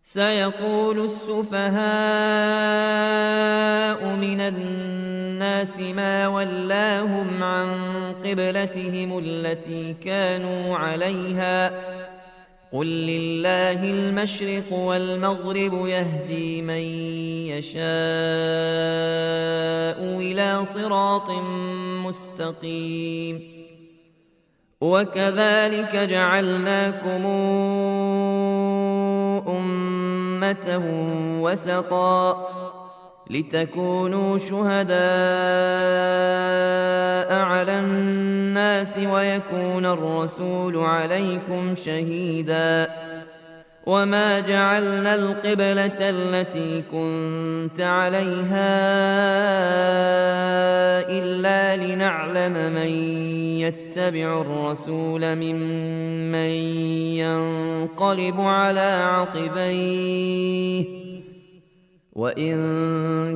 سيقول السفهاء من الناس ما ولاهم عن قبلتهم التي كانوا عليها قل لله المشرق والمغرب يهدي من يشاء إلى صراط مستقيم وكذلك جعلناكم أمة وسطا لتكونوا شهداء على الناس ويكون الرسول عليكم شهيدا وما جعلنا القبلة التي كنت عليها إلا لنعلم من يتبع الرسول ممن ينقلب على عقبيه وإن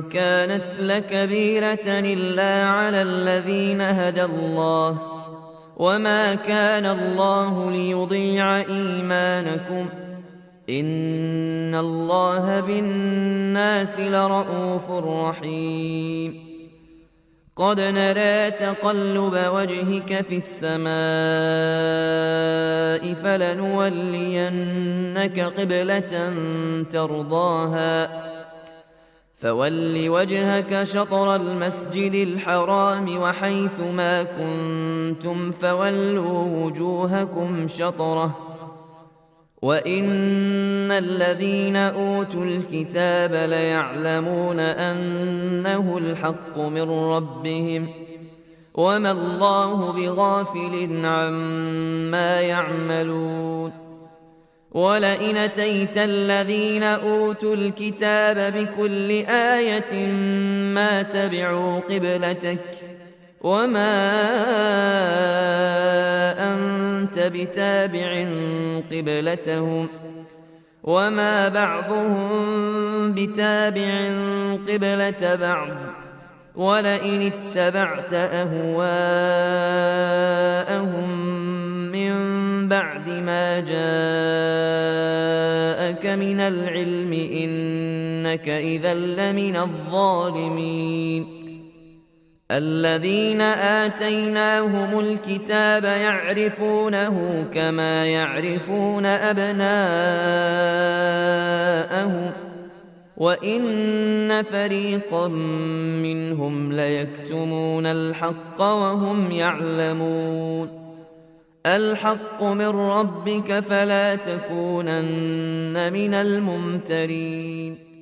كانت لكبيرة إلا على الذين هدى الله وما كان الله ليضيع إيمانكم إن الله بالناس لرءوف رحيم قد نرى تقلب وجهك في السماء فلنولينك قبلة ترضاها فول وجهك شطر المسجد الحرام وحيث ما كنتم فولوا وجوهكم شطره وإن الذين أوتوا الكتاب ليعلمون أنه الحق من ربهم وما الله بغافل عما يعملون ولئن أتيت الذين أوتوا الكتاب بكل آية ما تبعوا قبلتك وما أنت بتابع قبلتهم وما بعضهم بتابع قبلة بعض ولئن اتبعت أهواءهم من بعد ما جاءك من العلم إنك إذا لمن الظالمين الذين آتيناهم الكتاب يعرفونه كما يعرفون أبناءهم وإن فريقا منهم ليكتمون الحق وهم يعلمون الحق من ربك فلا تكونن من الممترين